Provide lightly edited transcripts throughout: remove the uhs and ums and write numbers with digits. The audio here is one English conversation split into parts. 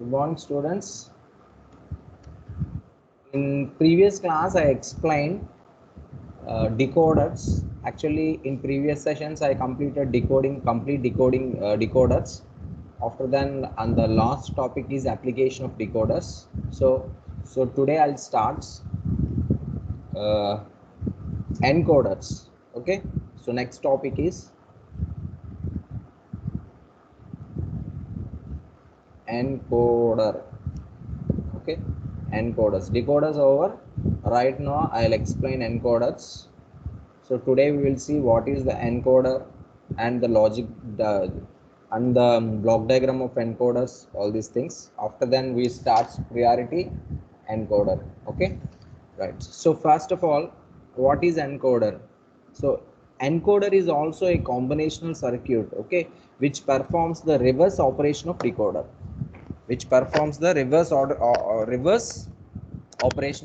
Good morning, students. In previous class, I explained decoders. Actually, in previous sessions, I completed complete decoding decoders. After then, and the last topic is application of decoders. So today I'll start uh, encoders. Okay. So next topic is encoder. Okay, encoders. Decoders over. Right now, I'll explain encoders. So today we will see what is the encoder and the logic and the block diagram of encoders, all these things. After then we start priority encoder. Okay, right. So first of all, what is encoder? So encoder is also a combinational circuit, okay, which performs the reverse operation of decoder, which performs the reverse operation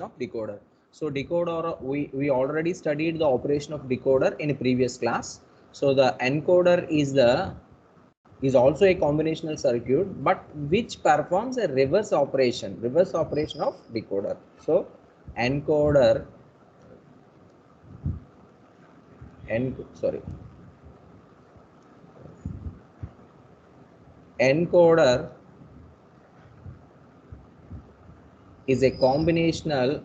of decoder. So decoder, we already studied the operation of decoder in a previous class. So the encoder is also a combinational circuit, but which performs a reverse operation of decoder. So encoder encoder is a combinational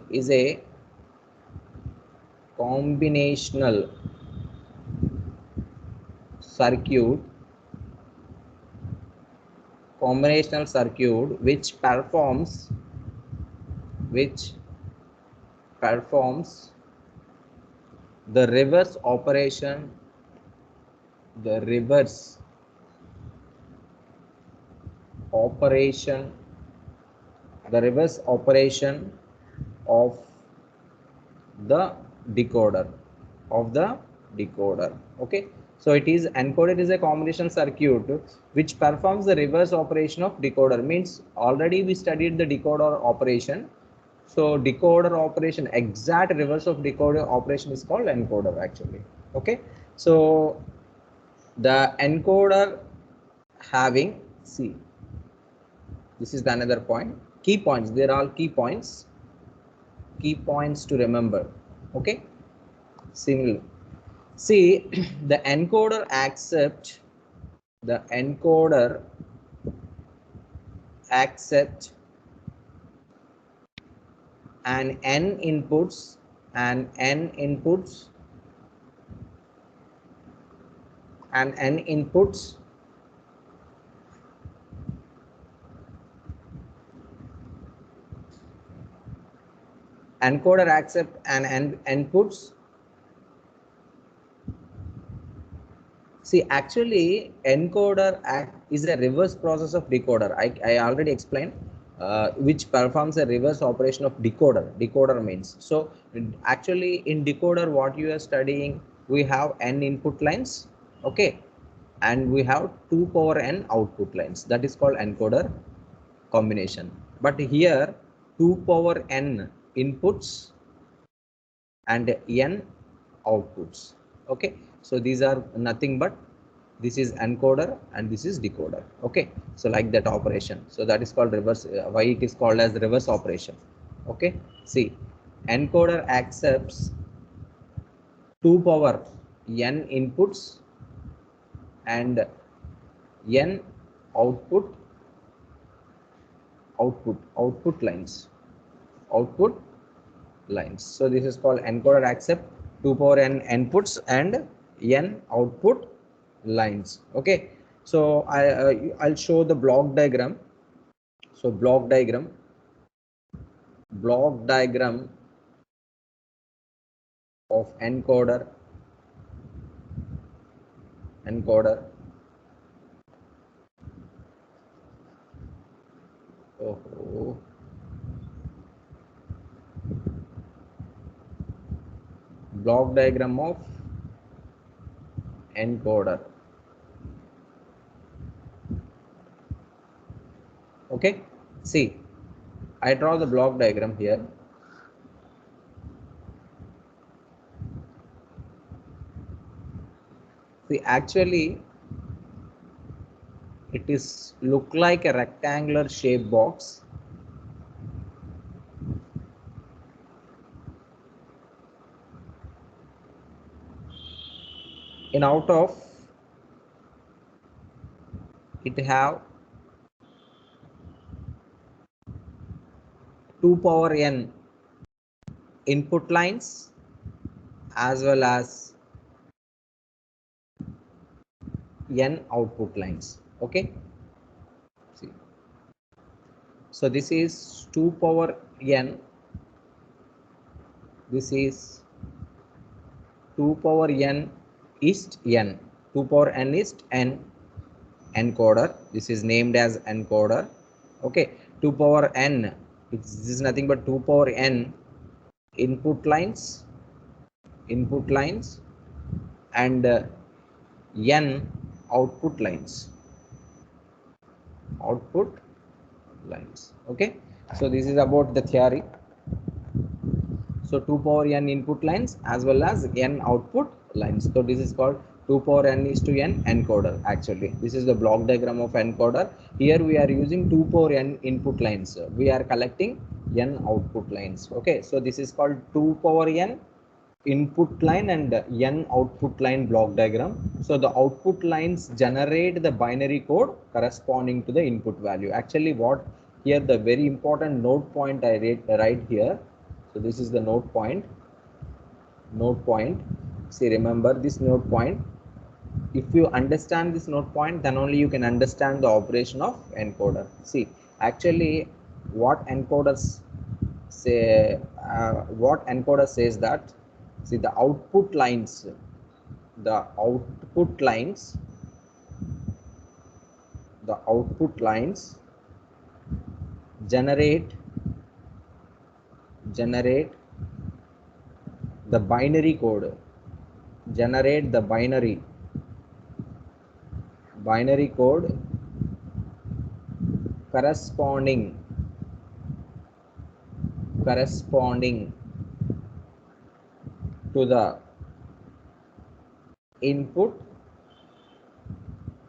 circuit which performs the reverse operation the reverse operation of the decoder. Okay, so it is encoder is a combination circuit which performs the reverse operation of decoder. Means already we studied the decoder operation. So decoder operation, exact reverse of decoder operation is called encoder actually. Okay, so the encoder having, see, this is the another point, key points, there are key points to remember. Okay, similar, see, the encoder accept an n inputs and n inputs encoder accept and n inputs. See, actually encoder is a reverse process of decoder. I already explained, which performs a reverse operation of decoder means, so actually in decoder what you are studying, we have n input lines, okay, and we have 2 power n output lines. That is called encoder combination. But here 2 power n inputs and n outputs. Okay, so these are nothing but this is encoder and this is decoder. Okay, so like that operation, so that is called reverse, why it is called as reverse operation. Okay, see, encoder accepts 2 power n inputs and n output lines. So this is called encoder accept 2 power n inputs and n output lines. Okay, so I'll show the block diagram. So block diagram of encoder. Oh, block diagram of encoder. Okay, see, I draw the block diagram here. See, actually it is look like a rectangular shaped box. In out of it have 2 power n input lines as well as n output lines. Okay, see, so this is 2 power n, this is 2 power n is n, 2 power n is n encoder, this is named as encoder. Okay, 2 power n, this is nothing but 2 power n input lines and n output lines. Okay, so this is about the theory. So 2 power n input lines as well as n output lines. So this is called 2 power n is to n encoder. Actually, this is the block diagram of encoder. Here we are using 2 power n input lines. We are collecting n output lines. Okay, so this is called 2 power n input line and n output line block diagram. So the output lines generate the binary code corresponding to the input value. Actually, what here the very important note point I write here. So this is the note point. See, remember this note point. If you understand this note point, then only you can understand the operation of encoder. See, actually what encoders say, what encoder says that, see, the output lines the output lines generate the binary code, generate the binary code corresponding to the input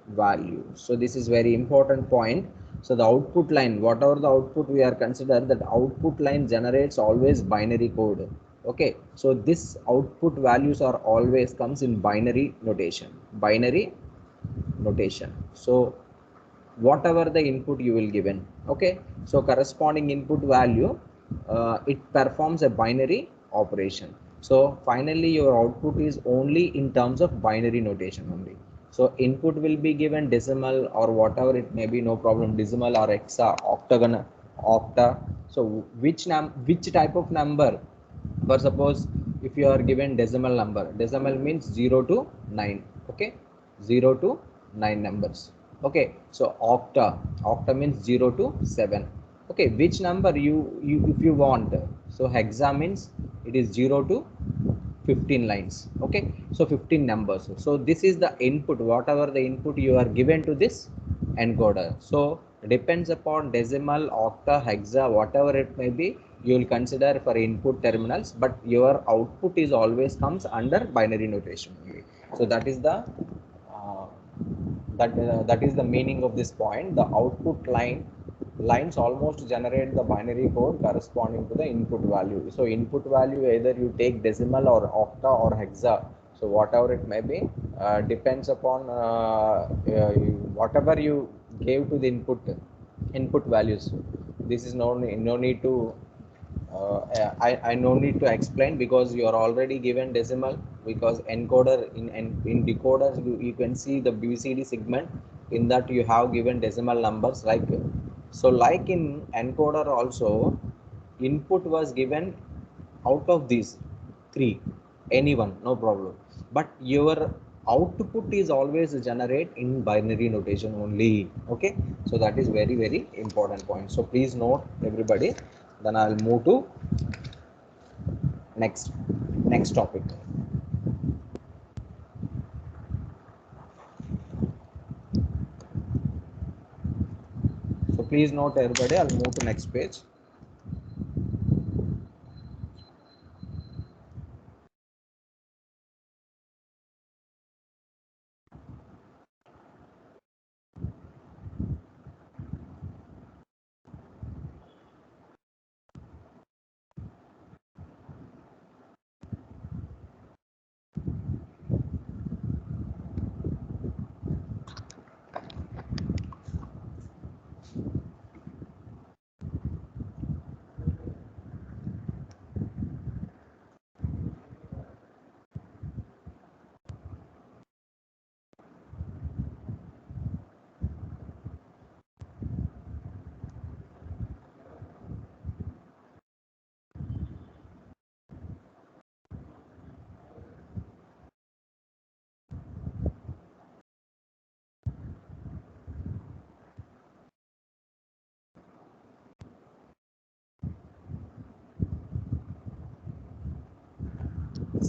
value. So this is very important point. So the output line, whatever the output we are consider, that output line generates always binary code. Okay, so this output values are always comes in binary notation. So whatever the input you will given, okay, so corresponding input value, it performs a binary operation. So finally your output is only in terms of binary notation only. So input will be given decimal or whatever it may be, no problem, decimal or hexa, octagonal, octa. So which type of number, for suppose if you are given decimal number, decimal means 0 to 9. Okay, 0 to 9 numbers. Okay, so octa means 0 to 7. Okay, which number you if you want, so hexa means it is 0 to 15 lines. Okay, so 15 numbers. So this is the input, whatever the input you are given to this encoder. So depends upon decimal, octa, hexa, whatever it may be, you will consider for input terminals, but your output is always comes under binary notation only. So that is the that is the meaning of this point. The output lines almost generate the binary code corresponding to the input value. So input value, either you take decimal or octa or hexa, so whatever it may be, depends upon whatever you gave to the input values. This is no need to I no need to explain, because you are already given decimal, because encoder in decoders you can see the BCD segment, in that you have given decimal numbers, like so. Like in encoder also, input was given out of these three, anyone, no problem, but your output is always generate in binary notation only. Okay, so that is very important point. So please note everybody. Then I'll move to next topic. So please note everybody, I'll move to next page.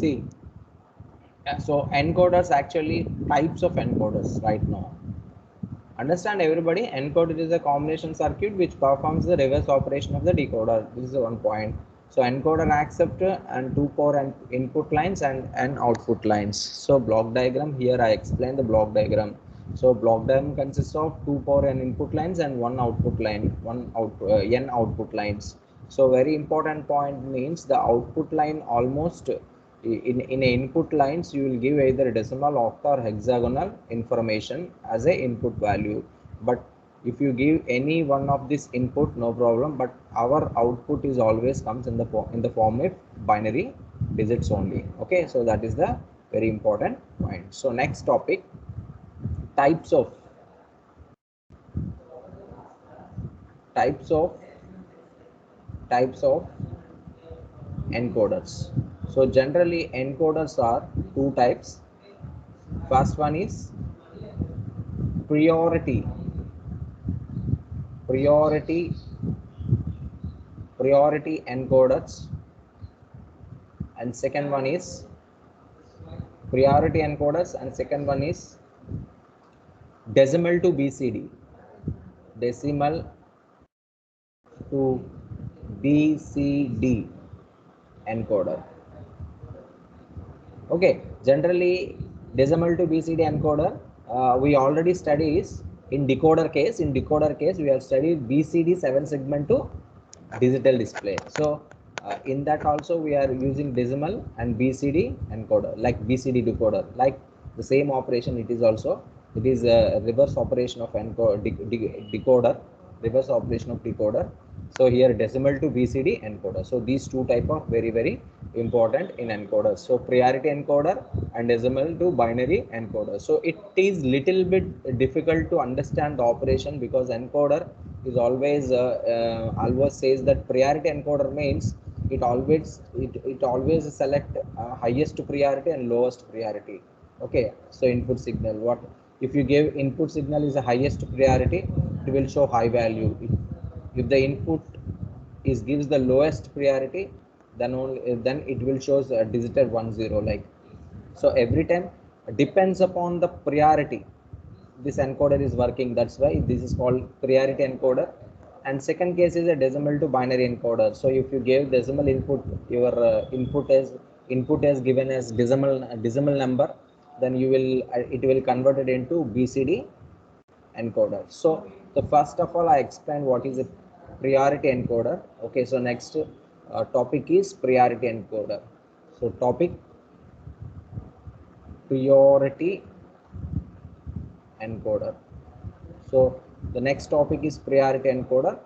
See, so encoders, actually types of encoders right now. Understand everybody, encoder is a combination circuit which performs the reverse operation of the decoder. This is one point. So encoder accept and 2 power and input lines and output lines. So block diagram, here I explain the block diagram. So block diagram consists of 2 power and input lines and one output line, n output lines. So very important point means the output line almost in input lines you will give either decimal, octa or hexagonal information as a input value. But if you give any one of this input, no problem, but our output is always comes in the form of binary digits only. Okay, so that is the very important point. So next topic, types of types of types of encoders. So generally encoders are two types. First one is priority encoders, and second one is priority encoders, and second one is decimal to BCD, decimal to BCD encoder. Okay, generally decimal to BCD encoder we already studied in decoder case. In decoder case we have studied BCD 7 segment to digital display. So in that also we are using decimal and BCD encoder, like BCD decoder, like the same operation. It is also, it is a reverse operation of decoder, reverse operation of decoder. So here decimal to BCD encoder. So these two type of very important in encoders. So priority encoder and decimal to binary encoder. So it is little bit difficult to understand the operation, because encoder is always says that priority encoder means it always select highest priority and lowest priority. Okay, so input signal, what if you give input signal is the highest priority, it will show high value. If the input is gives the lowest priority, then it will shows a digital 10, like. So every time depends upon the priority this encoder is working. That's why this is called priority encoder. And second case is a decimal to binary encoder. So if you give decimal input, your input is given as decimal number, then you will it will convert it into BCD encoder. So the first of all I explained what is a priority encoder. Okay, so next topic is priority encoder. So topic, priority encoder. So the next topic is priority encoder.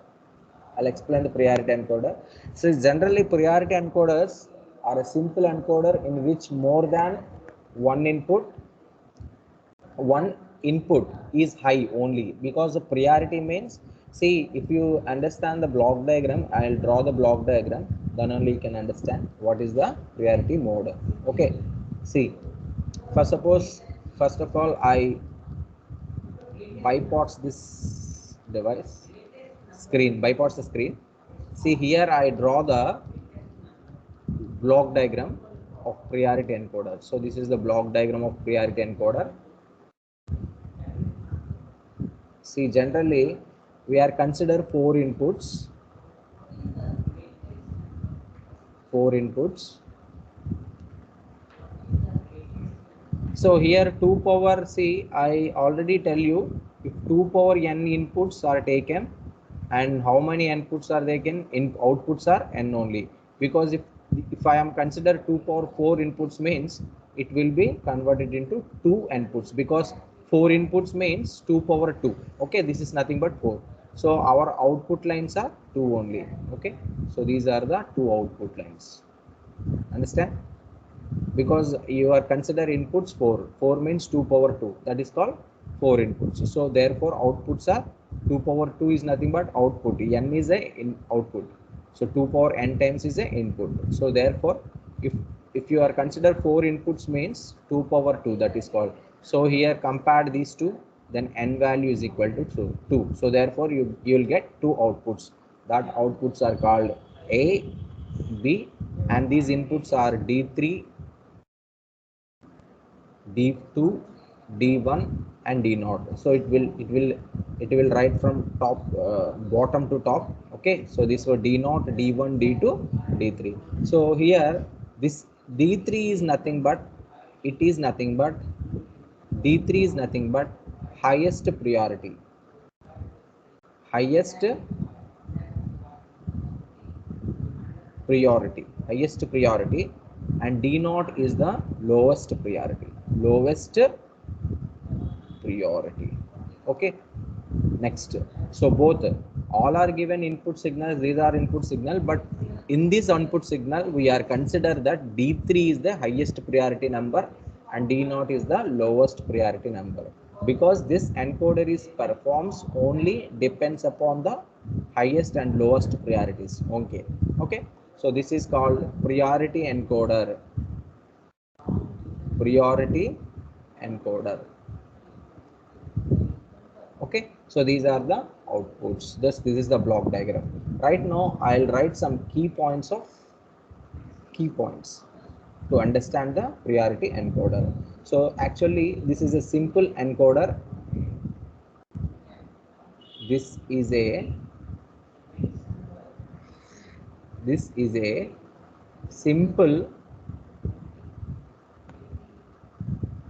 I'll explain the priority encoder. So generally priority encoders are a simple encoder in which more than one input is high only, because the priority means, see, if you understand the block diagram, I'll draw the block diagram, then only you can understand what is the priority mode. Okay, see, first of all I bypass this device bypass the screen. See, here I draw the block diagram of priority encoder. So this is the block diagram of priority encoder. See, generally we are consider four inputs. So here 2 power, see, I already tell you, if 2 power n inputs are taken, and how many inputs are taken, in outputs are n only. Because if I am consider 2 power 4 inputs means it will be converted into 2 inputs, because 4 inputs means 2 power 2. Okay, this is nothing but 4. So our output lines are 2 only. Okay, so these are the 2 output lines. Understand? Because you are consider inputs 4 means 2 power 2, that is called 4 inputs. So therefore outputs are 2 power 2 is nothing but output, n is a output, so 2 power n times is a input. So therefore if you are consider 4 inputs means 2 power 2, that is called. So here compare these two, then n value is equal to 2. So therefore you will get 2 outputs. That outputs are called A, B, and these inputs are D3, D2, D1 and D0. So it will write from top, bottom to top. Okay, so this was D0, D1, D2, D3. So here this D3 is nothing but, it is nothing but, D3 is nothing but highest priority, highest highest priority, and D0 is the lowest priority, lowest priority. Okay, next. So both, all are given input signals, these are input signal, but in this input signal we are consider that D3 is the highest priority number and D0 is the lowest priority number, because this encoder is performs only depends upon the highest and lowest priorities. Okay, okay, so this is called priority encoder, priority encoder. Okay, so these are the outputs. This is the block diagram. Right now I'll write some key points to understand the priority encoder. So actually this is a simple encoder. This is a simple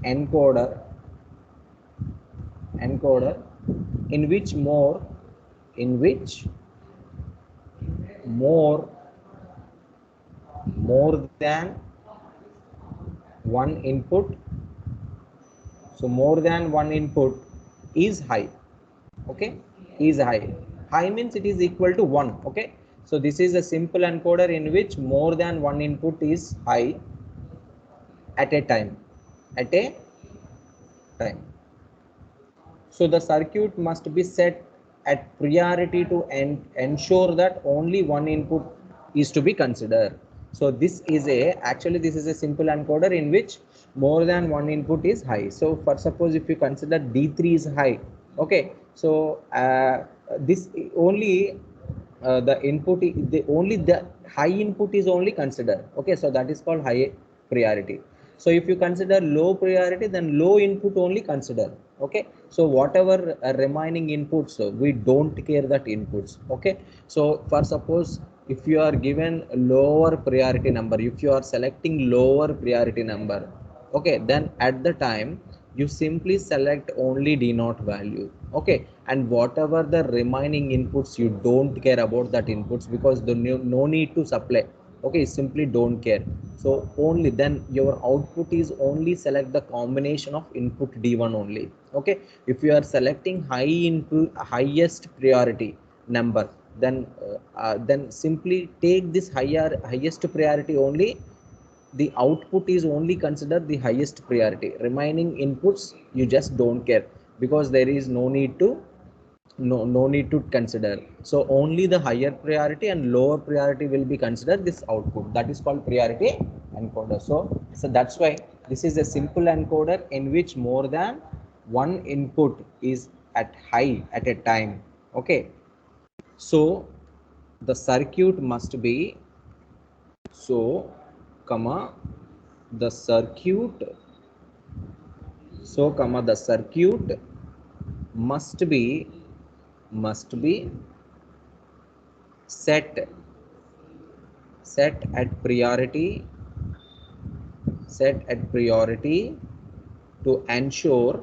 encoder in which more than one input, so more than one input is high. Okay, is high means it is equal to 1. Okay, so this is a simple encoder in which more than one input is high at a time, at a time. So the circuit must be set at priority to ensure that only one input is to be considered. So this is a, actually this is a simple encoder in which more than one input is high. So for suppose if you consider D3 is high, okay, so this only the input, the only the high input is only considered. Okay, so that is called high priority. So if you consider low priority, then low input only consider. Okay, so whatever remaining inputs, we don't care that inputs. Okay, so for suppose if you are given lower priority number, if you are selecting lower priority number, okay, then at the time you simply select only D0 value. Okay, and whatever the remaining inputs, you don't care about that inputs, because the no need to supply. Okay, simply don't care. So only then your output is only select the combination of input D1 only. Okay, if you are selecting high input, highest priority number, then simply take this highest priority only. The output is only consider the highest priority, remaining inputs you just don't care, because there is no need to consider. So only the higher priority and lower priority will be considered this output. That is called priority encoder. So that's why this is a simple encoder in which more than one input is at high at a time. Okay, so the circuit must be, so comma the circuit, so comma the circuit must be set at priority, to ensure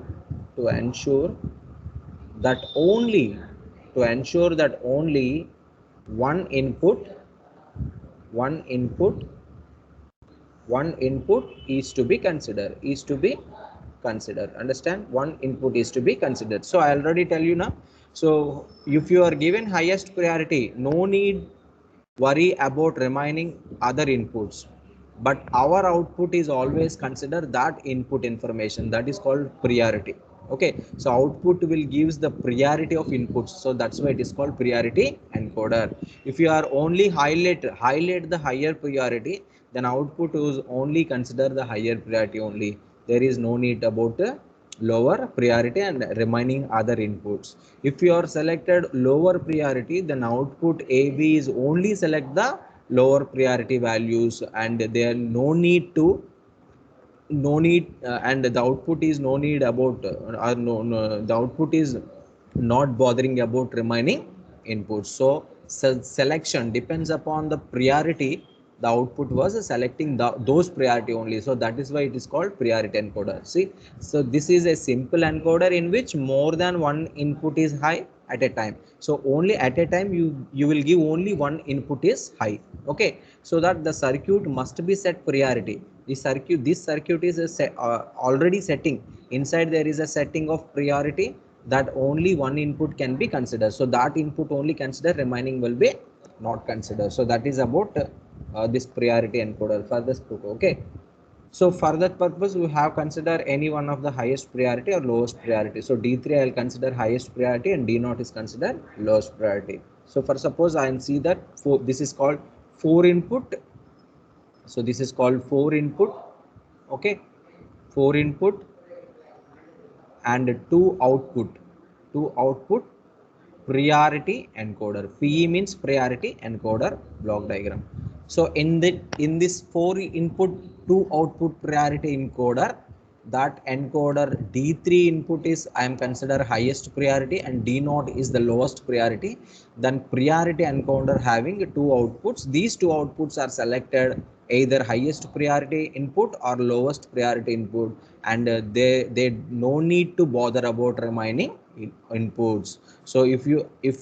that only, one input one input is to be considered. Understand, one input is to be considered. So I already tell you now. So if you are given highest priority, no need worry about remaining other inputs, but our output is always consider that input information. That is called priority. Okay, so output will gives the priority of inputs, so that's why it is called priority encoder. If you are only highlight the higher priority, then output is only consider the higher priority only. There is no need about lower priority and remaining other inputs. If you are selected lower priority, then output AB is only select the lower priority values, and there no need to no need and the output is no need about the output is not bothering about remaining inputs. So selection depends upon the priority. The output was selecting those priority only, so that is why it is called priority encoder. See, so this is a simple encoder in which more than one input is high at a time. So only at a time you will give only one input is high. Okay, so that the circuit must be set priority. This circuit is a already setting inside. There is a setting of priority that only one input can be considered. So that input only consider, remaining will be not considered. So that is about this priority encoder for this proof. Okay, so for that purpose we have consider any one of the highest priority or lowest priority. So D3 I will consider highest priority and D0 is considered lowest priority. So for suppose I am see that this is called 4 input. So this is called 4 input. Okay, 4 input and 2 output. 2 output priority encoder. PE means priority encoder block diagram. So in this 4 input 2 output priority encoder, that encoder D3 input is I am consider highest priority and D0 is the lowest priority. Then priority encoder having 2 outputs. These 2 outputs are selected either highest priority input or lowest priority input, and they no need to bother about remaining inputs. So if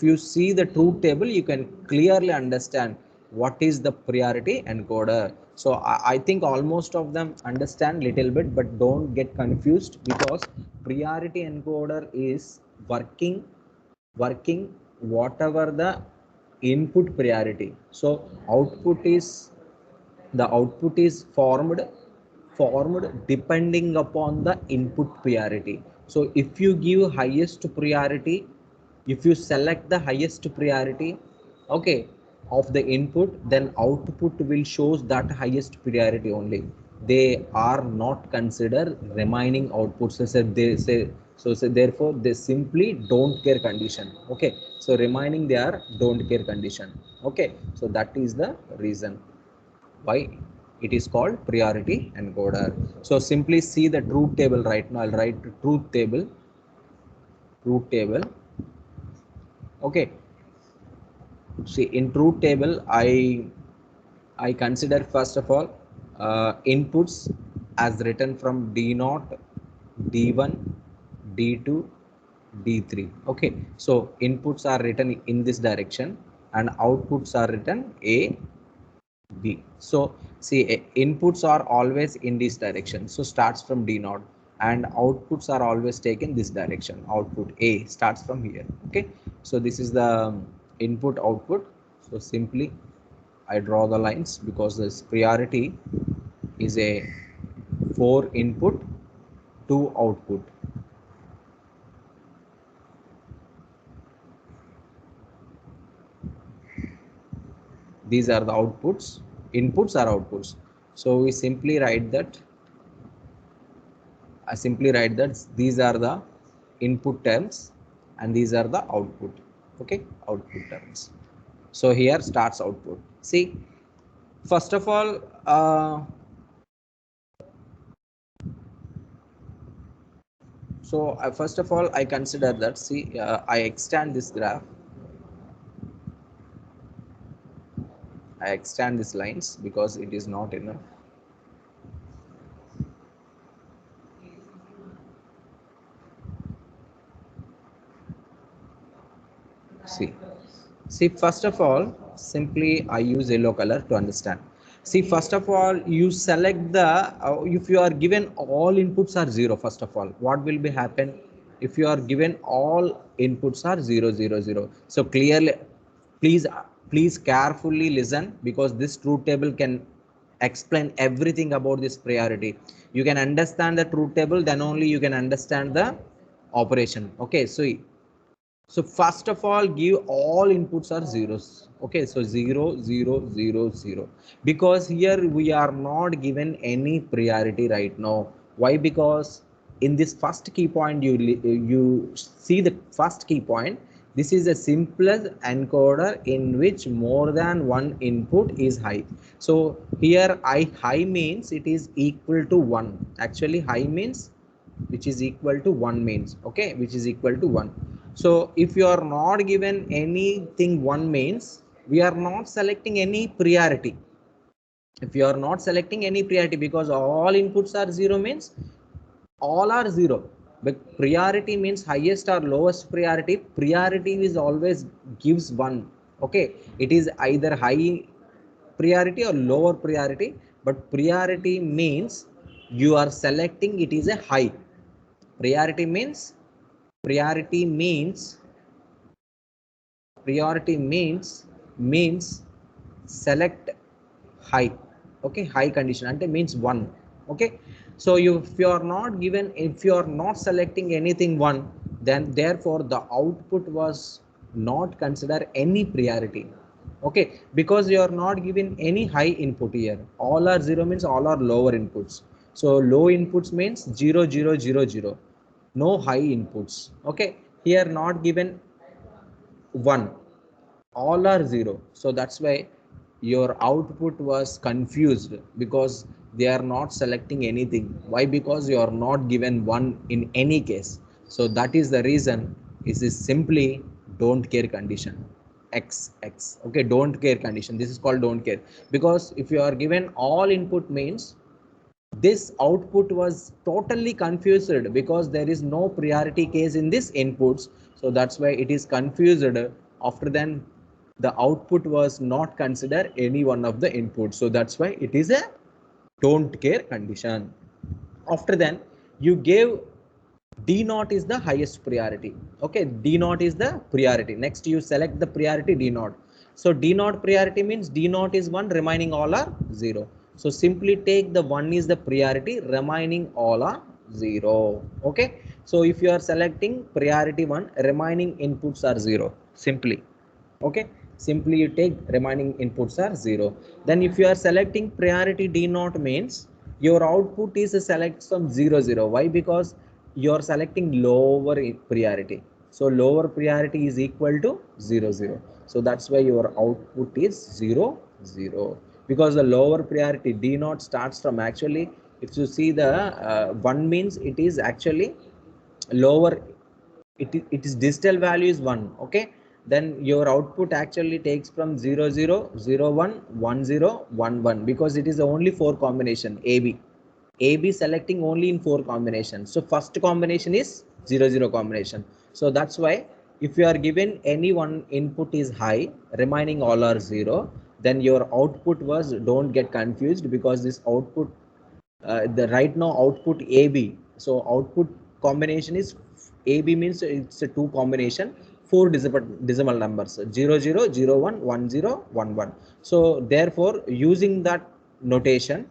you see the truth table, you can clearly understand what is the priority encoder. So I think almost of them understand little bit, but don't get confused, because priority encoder is working whatever the input priority. So output is formed depending upon the input priority. So if you give highest priority, if you select the highest priority, okay, of the input, then output will shows that highest priority only. They are not considered remaining outputs. So therefore they simply don't care condition. Okay, so remaining they are don't care condition. Okay, so that is the reason why it is called priority encoder. So simply see the truth table right now. I'll write truth table. Okay, see in truth table I consider first of all inputs as written from D0, D1, D2, D3. Okay, so inputs are written in this direction and outputs are written A, B. So see inputs are always in this direction, so starts from D0, and outputs are always taken this direction. Output A starts from here. Okay, so this is the input output. So simply I draw the lines, because this priority is a 4 input 2 output. These are the outputs. Inputs are outputs. So we simply write that these are the input terms and these are the output. Okay, output terms. So here starts output. See, first of all first of all I consider that, see, I extend this graph. I extend these lines because it is not enough. See, first of all, simply I use yellow color to understand. See, first of all, you select the if you are given all inputs are 0, first of all, what will be happen if you are given all inputs are 0 0 0? So clearly, please please carefully listen, because this truth table can explain everything about this priority. You can understand the truth table, then only you can understand the operation. Okay, so first of all, give all inputs are zeros. Okay, so 0 0 0 0, because here we are not given any priority right now. Why? Because in this first key point, you see the first key point, This is the simplest encoder in which more than one input is high. So here high means it is equal to 1. Actually high means which is equal to 1 means, okay, which is equal to 1. So if you are not given anything 1 means we are not selecting any priority. If you are not selecting any priority, because all inputs are 0 means all are 0, but priority means highest or lowest priority. Priority is always gives 1, okay. It is either high priority or lower priority, but priority means you are selecting it is a high. Priority means priority means priority means select high, okay. High condition ante means 1, okay. So if you are not given, if you are not selecting anything 1, then therefore the output was not consider any priority, okay, because you are not given any high input here. All are 0 means all are lower inputs. So low inputs means 0 0 0 0, no high inputs, okay. Here not given 1, all are 0. So that's why your output was confused, because they are not selecting anything. Why? Because you are not given 1 in any case. So that is the reason. This is simply don't care condition. X, okay, don't care condition. This is called don't care, because if you are given all input means this output was totally confused, because there is no priority case in this inputs. So that's why it is confused. After then the output was not consider any one of the inputs. So that's why it is a don't care condition. After then you gave D naught is the highest priority, okay. D naught is the priority. Next you select the priority D naught. So D naught priority means D naught is 1, remaining all are 0. So simply take the 1 is the priority, remaining all are 0, okay. So if you are selecting priority 1, remaining inputs are 0, simply, okay. Simply you take remaining inputs are 0. Then if you are selecting priority D naught means your output is a select from 0 0. Why? Because you are selecting lower priority. So lower priority is equal to 0 0. So that's why your output is 0 0, because the lower priority D naught starts from, actually if you see the 1 means it is actually lower, it is digital value is 1, okay. Then your output actually takes from 0 0 0 1 1 0 1 1, because it is only 4 combination AB selecting only in 4 combinations. So first combination is 0 0 combination. So that's why if you are given any one input is high, remaining all are 0, then your output was, don't get confused, because this output the right now output AB. So output combination is AB means it's a 2 combination, 4 decimal numbers, 0 0 0 1 1 0 1 1. So therefore using that notation,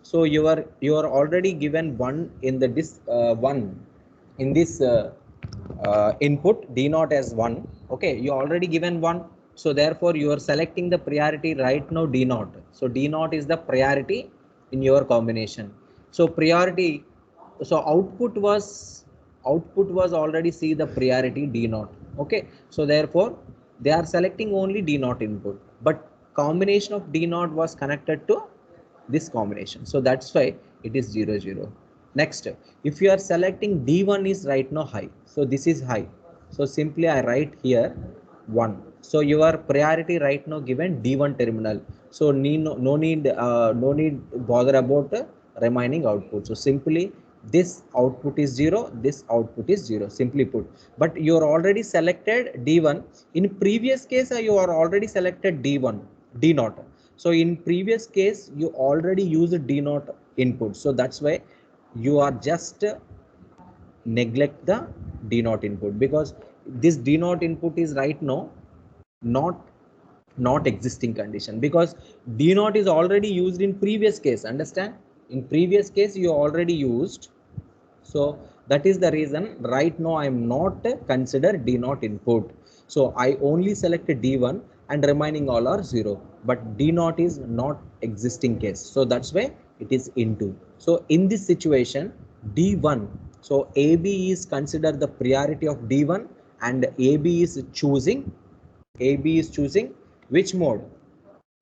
so you are already given 1 in the 1 in this input D naught as 1, okay. You already given 1. So therefore you are selecting the priority right now D naught. So D naught is the priority in your combination. So priority, so output was already see the priority D naught, okay. So therefore they are selecting only D naught input, but combination of D naught was connected to this combination. So that's why it is 0 0. Next, if you are selecting D1 is right now high, so this is high. So simply I write here 1. So your priority right now given D1 terminal. So no need bother about remaining output. So simply this output is 0, this output is 0, simply put. But you are already selected D1. In previous case you are already selected D1 D naught. So in previous case you already used D naught input. So that's why you are just neglect the D naught input, because this D naught input is right now not existing condition, because D naught is already used in previous case. Understand? In previous case you already used. So that is the reason right now I am not consider D naught input. So I only select D1 and remaining all are 0, but D naught is not existing case. So that's why it is into. So in this situation D1, so AB is considered the priority of D1 and AB is choosing which mode?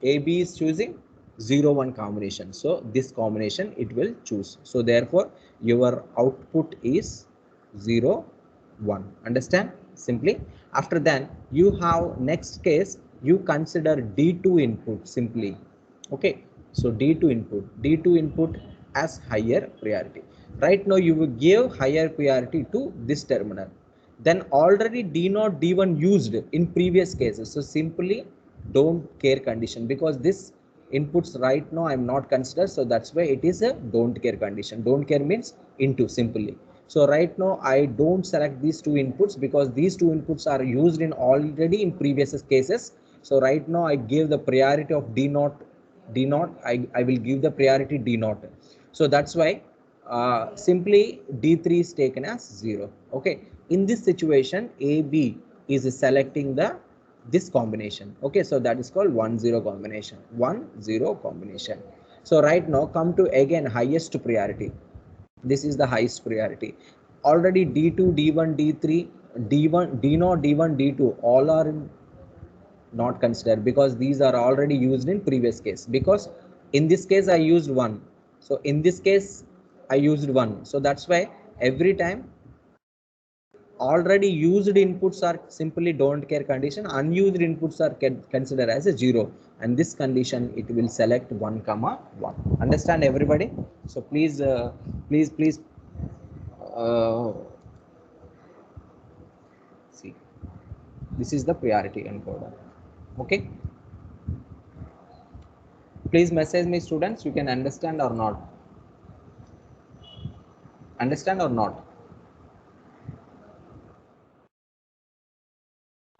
AB is choosing 0 1 combination. So this combination it will choose. So therefore your output is 0 1. Understand? Simply after that you have next case, you consider D2 input simply. Okay, so D2 input as higher priority. Right now you will give higher priority to this terminal, then already D0 D1 used in previous cases. So simply don't care condition, because this inputs right now I'm not considered, so that's why it is a don't care condition. Don't care means into simply. So right now I don't select these two inputs because these two inputs are used in already in previous cases. So right now I give the priority of D0, I will give the priority D0. So that's why simply D3 is taken as 0. Okay, in this situation AB is selecting the this combination. Okay, so that is called 1 0 combination. 1 0 combination. So right now come to again highest priority. This is the highest priority. Already D2 D1 D3 D1 D0 D1 D2 all are not considered because these are already used in previous case. Because in this case I used 1, so in this case I used 1. So that's why every time already used inputs are simply don't care condition, unused inputs are considered as a 0, and this condition it will select 1 comma 1. Understand everybody? So please please uh, see, this is the priority encoder. Okay, please message me students, you can understand or not. Understand or not?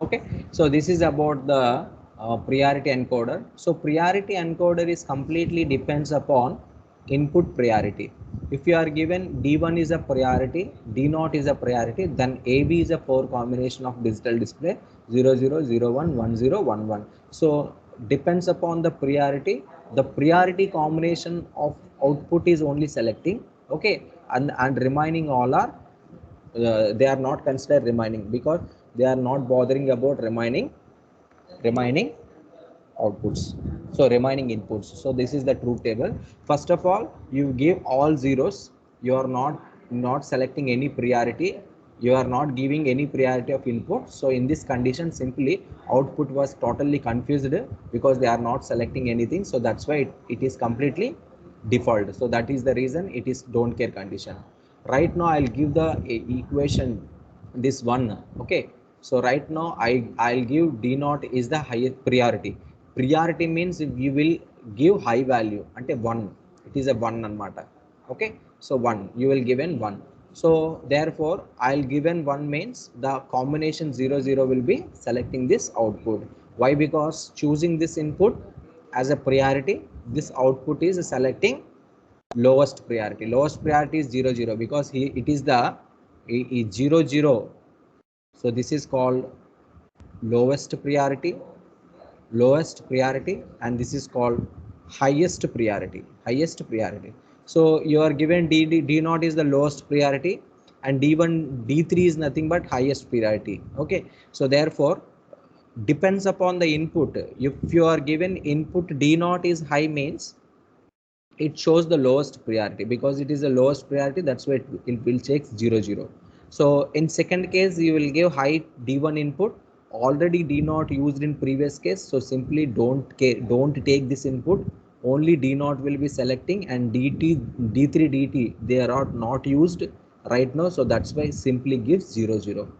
Okay, so this is about the priority encoder. So priority encoder is completely depends upon input priority. If you are given D1 is a priority, D0 is a priority, then AB is a 4 combination of digital display 0 0 0 1 1 0 1 1. So depends upon the priority combination of output is only selecting. Okay, and remaining all are they are not considered remaining because they are not bothering about remaining outputs, so remaining inputs. So this is the truth table. First of all, you give all zeros, you are not selecting any priority, you are not giving any priority of input. So in this condition simply output was totally confused because they are not selecting anything. So that's why it is completely default. So that is the reason it is don't care condition. Right now I'll give the equation this one. Okay, so right now I'll give D0 is the highest priority. Priority means we will give high value ante 1, it is a 1 anamata. Okay, so 1 you will given 1. So therefore I'll given 1 means the combination 0 0 will be selecting this output. Why? Because choosing this input as a priority, this output is selecting lowest priority. Lowest priority is 0 0 because it is the 0 0. So this is called lowest priority, and this is called highest priority. So you are given D0 is the lowest priority, and D1 D3 is nothing but highest priority. Okay, so therefore depends upon the input. If you are given input D0 is high means it shows the lowest priority. Because it is the lowest priority, that's why it will check 0 0. So in second case you will give high D1 input, already D0 used in previous case, so simply don't take this input, only D0 will be selecting, and D3 DT they are not used right now, so that's why simply gives 0 0.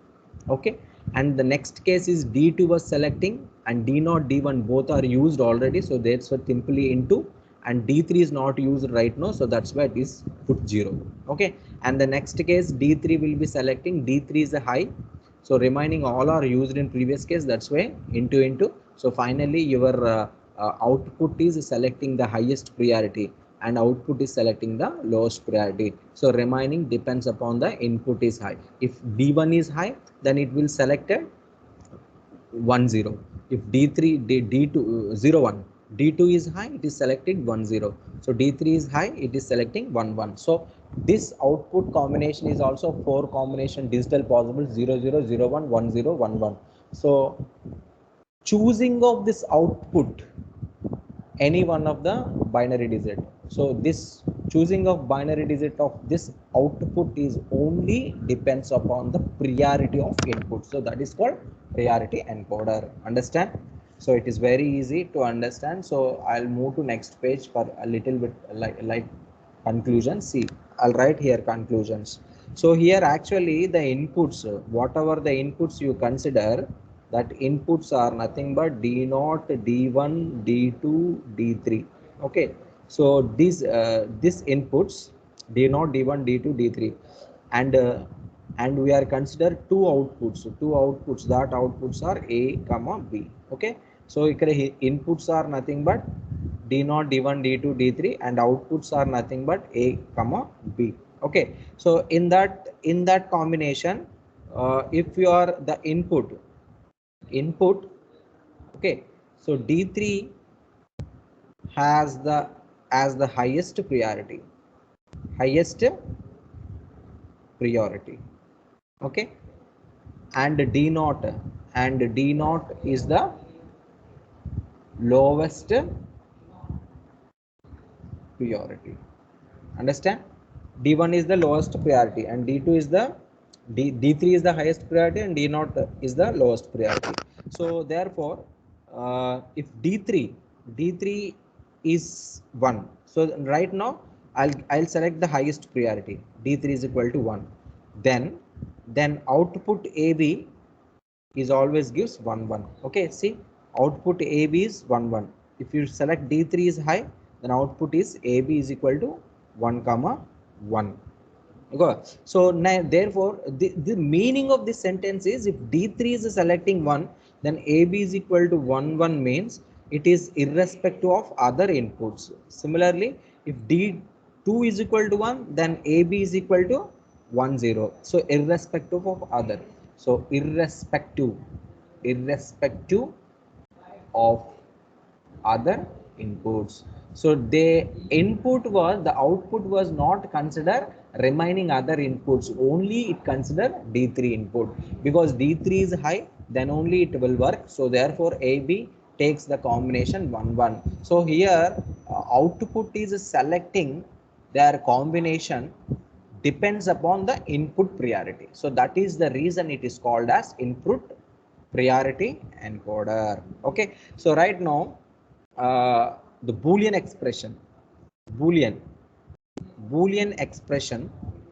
Okay, and the next case is D2 was selecting and D0 D1 both are used already, so that's what simply into, and D3 is not used right now, so that's why it is put 0. Okay, and the next case D3 will be selecting, D3 is a high, so remaining all are used in previous case, that's why into. So finally your output is selecting the highest priority and output is selecting the lowest priority. So remaining depends upon the input is high. If D1 is high, then it will select a 1 0. If D3 D2 0 1, D2 is high, it is selecting 1 0. So D3 is high, it is selecting 1 1. So This output combination is also 4 combination digital possible, 0001 1011. So choosing of this output any one of the binary digit. So this choosing of binary digit of this output is only depends upon the priority of input. So that is called priority encoder. Understand? So it is very easy to understand. So I'll move to next page for a little bit like conclusion. See, I'll write here conclusions. So here actually the inputs, whatever the inputs you consider, that inputs are nothing but D0, D1, D2, D3. Okay, so these inputs D0, D1, D2, D3, and we are consider two outputs. That outputs are A comma B. Okay, so inputs are nothing but D0, D1, D2, D3, and outputs are nothing but A comma B. Okay, so in that combination, if you are the input, okay, so D3 has the as the highest priority, okay, and D0 is the lowest priority. Understand? D1 is the lowest priority and D2 is the D3 is the highest priority and D0 is the lowest priority. So therefore, if D3 is 1, so right now I'll select the highest priority. D3 is equal to 1. Then output AB is always gives 1 1. Okay, see, output AB is 1 1. If you select D3 is high, then output is AB is equal to 1 comma 1. Okay. So now therefore the meaning of this sentence is, if D3 is selecting 1, then AB is equal to 1 1 means it is irrespective of other inputs. Similarly, if D2 is equal to 1, then AB is equal to 1 0. So irrespective of other. So irrespective of other inputs. So the output was not considered remaining other inputs, only it considered D3 input, because D3 is high, then only it will work. So therefore AB takes the combination 1 1. So here output is selecting their combination depends upon the input priority. So that is the reason it is called as input priority encoder. Okay, so right now the boolean expression, boolean expression.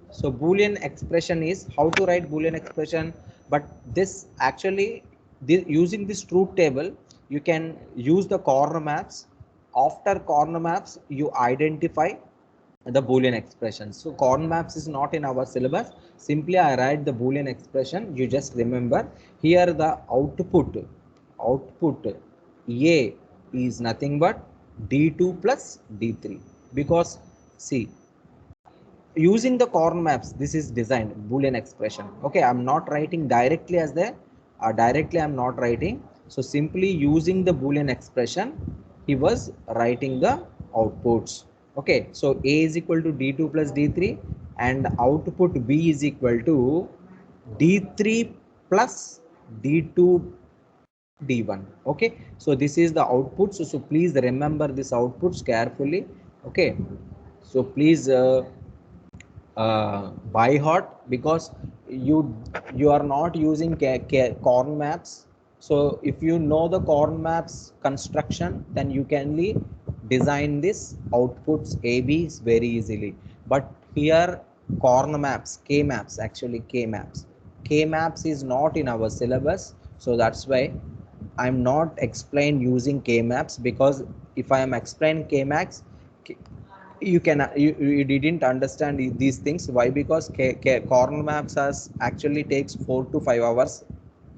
So boolean expression is how to write boolean expression, but this actually using this truth table you can use the corner maps. After corner maps you identify the boolean expression. So corner maps is not in our syllabus. Simply I write the boolean expression. You just remember here the output A is nothing but D2 plus D3, because see, using the corner maps, this is designed boolean expression. Okay, I'm not writing directly as the directly I'm not writing. So simply using the boolean expression he was writing the outputs. Okay, so A is equal to D2 plus D3 and output B is equal to D3 plus D2 D1. Okay, so this is the output. So please remember this outputs carefully. Okay, so please by heart, because you are not using corn maps. So if you know the corn maps construction, then you can design this outputs ABs very easily. But here corn maps, K maps is not in our syllabus. So that's why I'm not explain using K maps, because if I am explain K maps, you didn't understand these things. Why? Because corner maps actually takes 4 to 5 hours,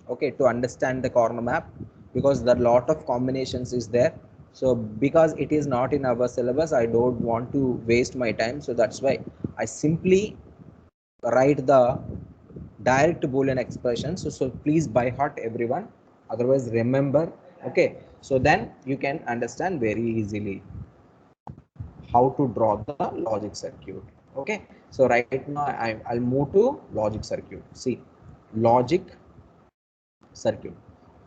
okay, to understand the corner map, because the lot of combinations is there. So because it is not in our syllabus, I don't want to waste my time. So that's why I simply write the direct boolean expressions. So please by heart everyone, otherwise remember. Okay, so then you can understand very easily how to draw the logic circuit. Okay, So right now I'll move to logic circuit. See, logic circuit.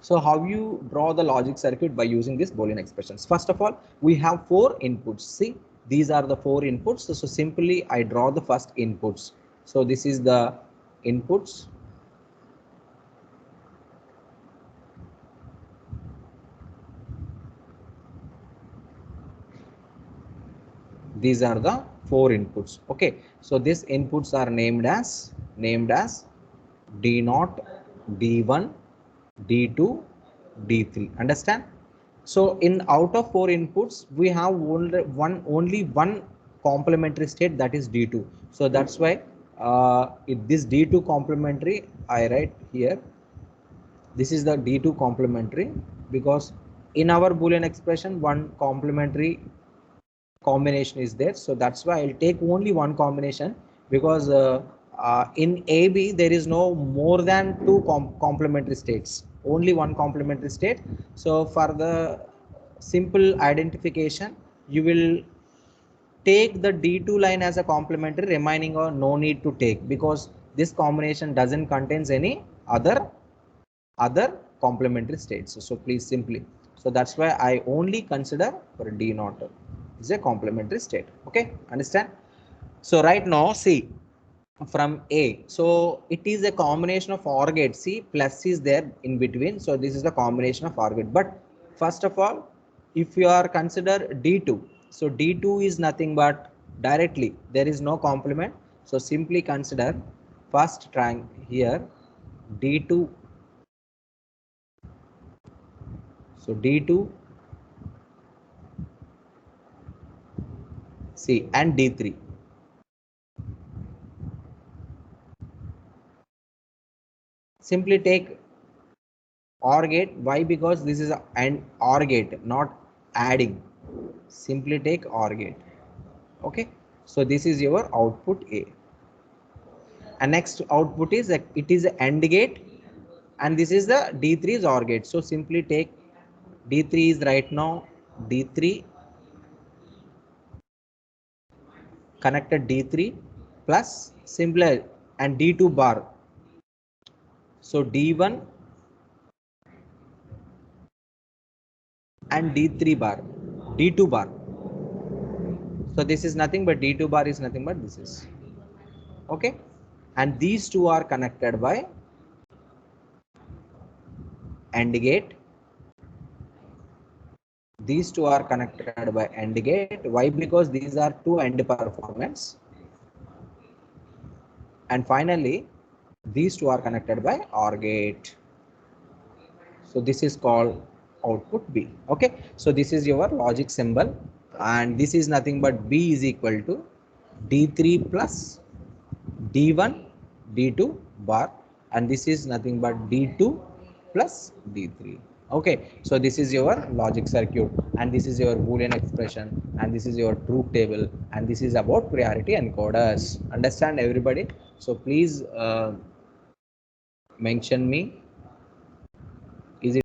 So how you draw the logic circuit by using this Boolean expressions? First of all, we have four inputs. See, these are the four inputs. So simply I draw the first inputs. So this is the inputs. These are the four inputs. Okay, so these inputs are named as D0, D1, D2, D3. Understand? So in out of four inputs, we have only one complementary state, that is D2. So that's why this D2 complementary I write here. This is the D2 complementary, because in our Boolean expression one complementary combination is there. So that's why I'll take only one combination, because in AB there is no more than two complementary states, only one complementary state. So for the simple identification, you will take the D2 line as a complementary, remaining or no need to take, because this combination doesn't contains any other complementary states. So please simply, so that's why I only consider for D naught is a complementary state. Okay, understand? So right now see, from A, so it is a combination of OR gate. See, plus is there in between, so this is the combination of OR gate. But first of all, if you are consider D2, so D2 is nothing but directly there is no complement. So simply consider first triangle here D2. So D2, C, and D3. Simply take OR gate. Why? Because this is an OR gate, not adding. Simply take OR gate. Okay. So this is your output A. And next output is it is an AND gate, and this is the D3 is OR gate. So simply take D3 is right now D3 connected D3 plus similar and D2 bar. So D1 and D3 bar, D2 bar. So this is nothing but D2 bar is nothing but this is. Okay. And these two are connected by AND gate. These two are connected by AND gate. Why? Because these are two AND performance. And finally, these two are connected by OR gate. So this is called output B. Okay. So this is your logic symbol, and this is nothing but B is equal to D3 plus D1 D2 bar, and this is nothing but D2 plus D3. Okay, so this is your logic circuit, and this is your Boolean expression, and this is your truth table, and this is about priority encoders. Understand everybody? So please mention me